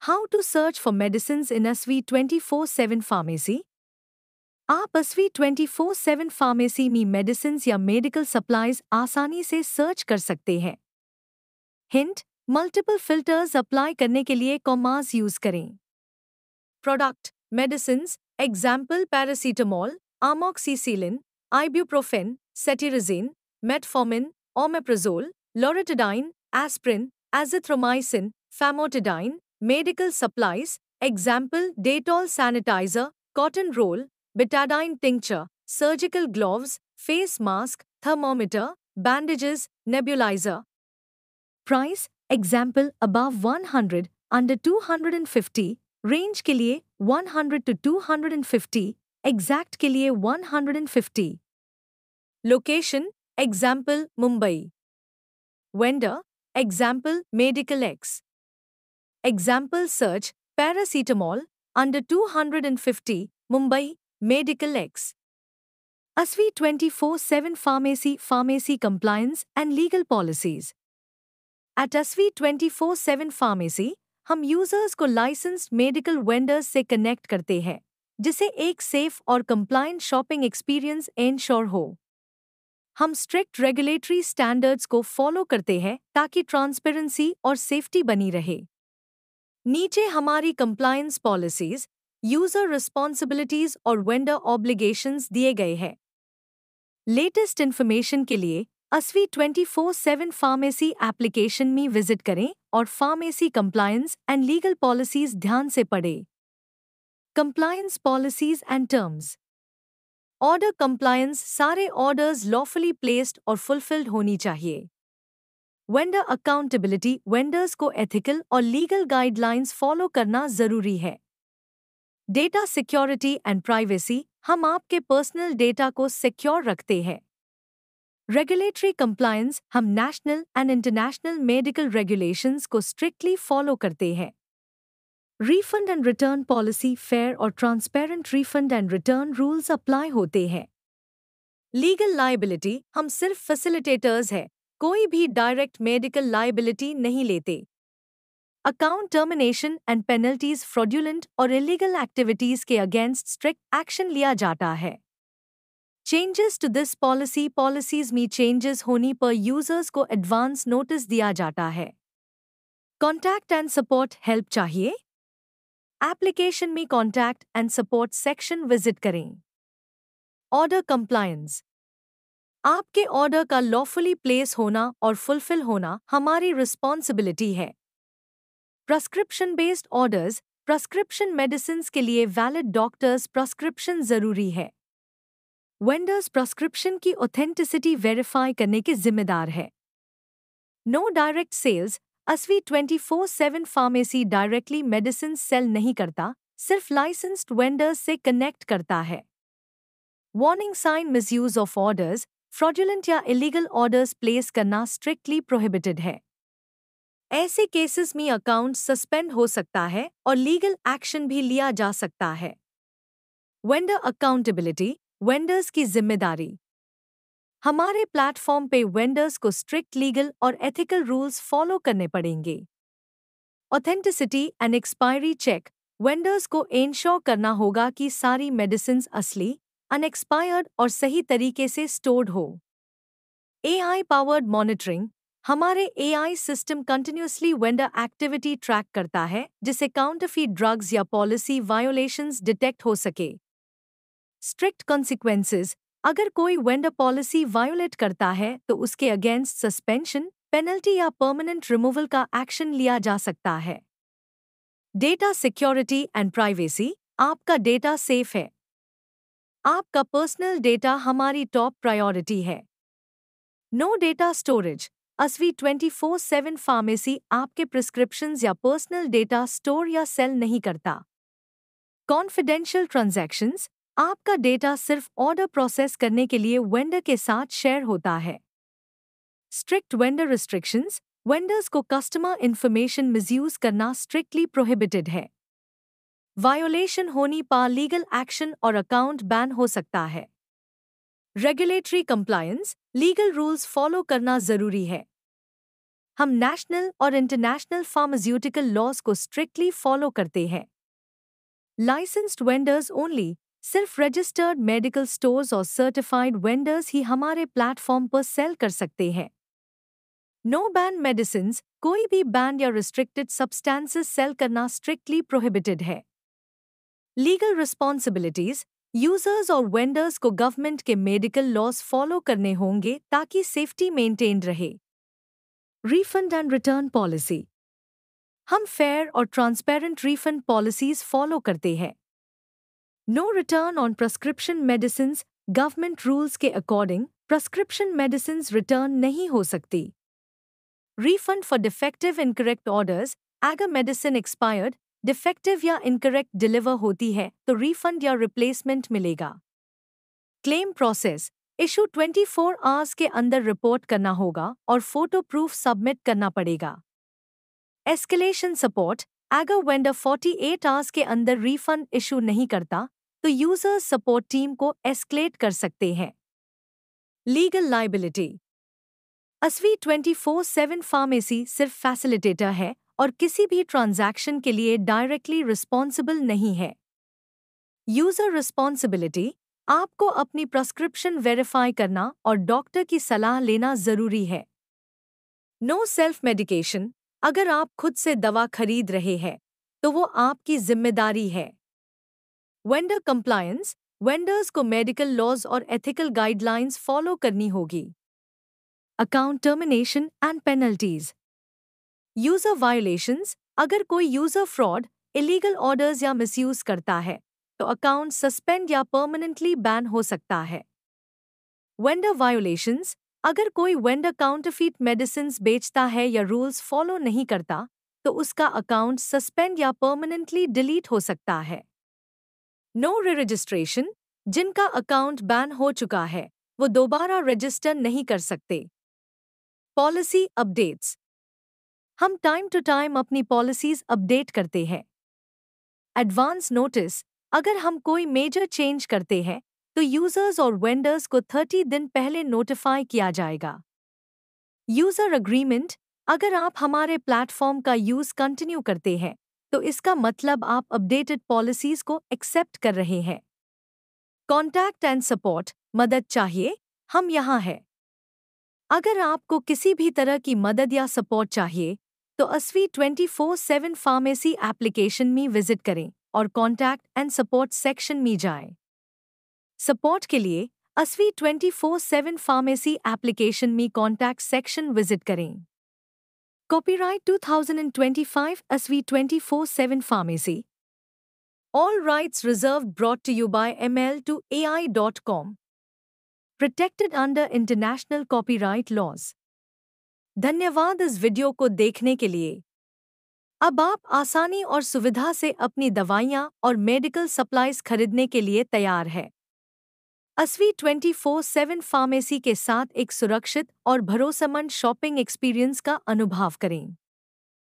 How to search for medicines in ASVI 24/7 Pharmacy? आप ASVI 24/7 Pharmacy में medicines या medical supplies आसानी से सर्च कर सकते हैं। हिंट: मल्टीपल फिल्टर्स अप्लाई करने के लिए कॉमास यूज करें। Product: medicines, example paracetamol, amoxicillin, ibuprofen, cetirizine, metformin, omeprazole, loratadine, aspirin, azithromycin, famotidine. Medical supplies, example Dettol sanitiser, cotton roll, Betadine tincture, surgical gloves, face mask, thermometer, bandages, nebuliser. Price: example above 100, under 250, range के लिए 100 to 250, exact के लिए 150। Location: example Mumbai. Vendor: example medical X. Example search paracetamol, under 250, Mumbai, medical X. ASVI 24/7 Pharmacy Compliance and Legal Policies. At ASVI 24/7 Pharmacy, हम users को licensed medical vendors से connect करते हैं, जिसे एक सेफ और कंप्लायंट शॉपिंग एक्सपीरियंस एंश्योर हो। हम स्ट्रिक्ट रेगुलेटरी स्टैंडर्ड्स को फॉलो करते हैं ताकि ट्रांसपेरेंसी और सेफ्टी बनी रहे। नीचे हमारी कंप्लायंस पॉलिसीज, यूजर रिस्पॉन्सिबिलिटीज और वेंडर ऑब्लिगेशंस दिए गए हैं। लेटेस्ट इन्फॉर्मेशन के लिए ASVI 24/7 फार्मेसी एप्लीकेशन में विजिट करें और pharmacy compliance and legal policies ध्यान से पढ़ें। Compliance policies and terms. Order compliance: सारे ऑर्डर्स लॉफुली प्लेस्ड और फुलफिल्ड होनी चाहिए। वेंडर अकाउंटेबिलिटी: वेंडर्स को एथिकल और लीगल गाइडलाइंस फॉलो करना जरूरी है। डेटा सिक्योरिटी एंड प्राइवेसी: हम आपके पर्सनल डेटा को सिक्योर रखते हैं। रेगुलेटरी कंप्लायंस: हम national and international medical regulations को स्ट्रिक्टली फॉलो करते हैं। Refund and return policy: fair और transparent refund and return rules apply होते हैं। लीगल लायबिलिटी: हम सिर्फ फैसिलिटेटर्स हैं, कोई भी डायरेक्ट मेडिकल लायबिलिटी नहीं लेते। Account termination and penalties: fraudulent और इलीगल एक्टिविटीज के अगेंस्ट स्ट्रिक्ट एक्शन लिया जाता है। Changes to this policy: policies में चेंजेस होने पर यूजर्स को एडवांस नोटिस दिया जाता है। कॉन्टैक्ट एंड सपोर्ट: हेल्प चाहिए? एप्लीकेशन में contact and support section visit करें। ऑर्डर कंप्लायंस: आपके ऑर्डर का लॉफुली प्लेस होना और फुलफिल होना हमारी रिस्पॉन्सिबिलिटी है। Prescription based orders: prescription medicines के लिए वैलिड डॉक्टर्स प्रेस्क्रिप्शन जरूरी है। वेंडर्स प्रेस्क्रिप्शन की ऑथेंटिसिटी वेरीफाई करने के जिम्मेदार है। No direct sales: ASVI 24/7 pharmacy directly medicine sell नहीं करता, सिर्फ लाइसेंस्ड वेंडर्स से कनेक्ट करता है। Warning sign: misuse of orders: fraudulent या इलीगल ऑर्डर्स प्लेस करना स्ट्रिक्टली प्रोहिबिटेड है। ऐसे केसेस में अकाउंट सस्पेंड हो सकता है और लीगल एक्शन भी लिया जा सकता है। वेंडर अकाउंटेबिलिटी: वेंडर्स की जिम्मेदारी: हमारे प्लेटफॉर्म पे वेंडर्स को स्ट्रिक्ट लीगल और एथिकल रूल्स फॉलो करने पड़ेंगे। Authenticity and expiry check: vendors को एंश्योर करना होगा कि सारी मेडिसिन्स असली, अनएक्सपायर्ड और सही तरीके से स्टोर्ड हो। AI पावर्ड मॉनिटरिंग: हमारे AI system continuously vendor activity track करता है जिससे काउंटरफीट ड्रग्स या पॉलिसी वायोलेशंस डिटेक्ट हो सके। स्ट्रिक्ट कॉन्सिक्वेंसेस: अगर कोई वेंडर पॉलिसी वायोलेट करता है तो उसके अगेंस्ट सस्पेंशन, पेनल्टी या परमानेंट रिमूवल का एक्शन लिया जा सकता है। डेटा सिक्योरिटी एंड प्राइवेसी: आपका डेटा सेफ है। आपका पर्सनल डेटा हमारी टॉप प्रायोरिटी है। No data storage: ASVI 24/7 pharmacy आपके प्रिस्क्रिप्शंस या पर्सनल डेटा स्टोर या सेल नहीं करता। कॉन्फिडेंशियल ट्रांजैक्शंस: आपका डेटा सिर्फ ऑर्डर प्रोसेस करने के लिए वेंडर के साथ शेयर होता है। स्ट्रिक्ट वेंडर रिस्ट्रिक्शंस: वेंडर्स को कस्टमर इंफॉर्मेशन मिसयूज करना स्ट्रिक्टली प्रोहिबिटेड है। वायोलेशन होने पर लीगल एक्शन और अकाउंट बैन हो सकता है। Regulatory compliance: legal rules follow करना जरूरी है। हम नेशनल और इंटरनेशनल फार्मास्यूटिकल लॉज को स्ट्रिक्टली फॉलो करते हैं। लाइसेंस्ड वेंडर्स ओनली, सिर्फ रजिस्टर्ड मेडिकल स्टोर्स और सर्टिफाइड वेंडर्स ही हमारे प्लेटफॉर्म पर सेल कर सकते हैं। नो बैन मेडिसिन्स, कोई भी बैन या रिस्ट्रिक्टेड सब्सटेंसेस सेल करना स्ट्रिक्टली प्रोहिबिटेड है। लीगल रिस्पॉन्सिबिलिटीज, यूजर्स और वेंडर्स को गवर्नमेंट के मेडिकल लॉज फॉलो करने होंगे ताकि सेफ्टी मेंटेन रहे। रिफंड एंड रिटर्न पॉलिसी, हम फेयर और ट्रांसपेरेंट रिफंड पॉलिसीज फॉलो करते हैं। No return on prescription medicines, government rules के अकॉर्डिंग प्रेस्क्रिप्शन मेडिसिन्स रिटर्न नहीं हो सकती। Refund for defective incorrect orders, अगर मेडिसिन एक्सपायर्ड, डिफेक्टिव या इनकरेक्ट डिलीवर होती है तो रिफंड या रिप्लेसमेंट मिलेगा। क्लेम प्रोसेस, इशू 24 आवर्स के अंदर रिपोर्ट करना होगा और फोटो प्रूफ सबमिट करना पड़ेगा। एस्केलेशन सपोर्ट, अगर वेंडर 48 आवर्स के अंदर रिफंड इशू नहीं करता तो यूजर्स सपोर्ट टीम को एस्केलेट कर सकते हैं। लीगल लाइबिलिटी, अस्वी 24/7 फार्मेसी सिर्फ फैसिलिटेटर है और किसी भी ट्रांजैक्शन के लिए डायरेक्टली रिस्पॉन्सिबल नहीं है। यूजर रिस्पॉन्सिबिलिटी, आपको अपनी प्रेस्क्रिप्शन वेरीफाई करना और डॉक्टर की सलाह लेना जरूरी है। नो सेल्फ मेडिकेशन, अगर आप खुद से दवा खरीद रहे हैं तो वो आपकी जिम्मेदारी है। वेंडर कंप्लायंस, वेंडर्स को मेडिकल लॉज और एथिकल गाइडलाइंस फॉलो करनी होगी। Account termination and penalties, user violations, अगर कोई यूजर फ्रॉड, इलीगल ऑर्डर्स या मिसयूज करता है तो अकाउंट सस्पेंड या परमानेंटली बैन हो सकता है। वेंडर वायोलेशंस, अगर कोई वेंडर काउंटरफीट मेडिसिन्स बेचता है या रूल्स फॉलो नहीं करता तो उसका अकाउंट सस्पेंड या परमानेंटली डिलीट हो सकता है। नो रे-रजिस्ट्रेशन, जिनका अकाउंट बैन हो चुका है वो दोबारा रजिस्टर नहीं कर सकते। पॉलिसी अपडेट्स, हम टाइम टू टाइम अपनी पॉलिसीज अपडेट करते हैं। एडवांस नोटिस, अगर हम कोई मेजर चेंज करते हैं तो यूजर्स और वेंडर्स को 30 दिन पहले नोटिफाई किया जाएगा। यूजर अग्रीमेंट, अगर आप हमारे प्लेटफॉर्म का यूज कंटिन्यू करते हैं तो इसका मतलब आप अपडेटेड पॉलिसीज को एक्सेप्ट कर रहे हैं। कॉन्टैक्ट एंड सपोर्ट, मदद चाहिए, हम यहाँ हैं। अगर आपको किसी भी तरह की मदद या सपोर्ट चाहिए तो अस्वी 24/7 फार्मेसी एप्लीकेशन में विजिट करें और कॉन्टैक्ट एंड सपोर्ट सेक्शन में जाएं। सपोर्ट के लिए अस्वी 24/7 फार्मेसी एप्लीकेशन में कॉन्टैक्ट सेक्शन विजिट करें। Copyright 2025 अस्वी 24/7 pharmacy. All rights reserved, brought to you by ml2ai.com. Protected under international copyright laws. धन्यवाद इस वीडियो को देखने के लिए। अब आप आसानी और सुविधा से अपनी दवाइयाँ और मेडिकल सप्लाईज खरीदने के लिए तैयार है। अस्वी 24/7 फार्मेसी के साथ एक सुरक्षित और भरोसेमंद शॉपिंग एक्सपीरियंस का अनुभव करें।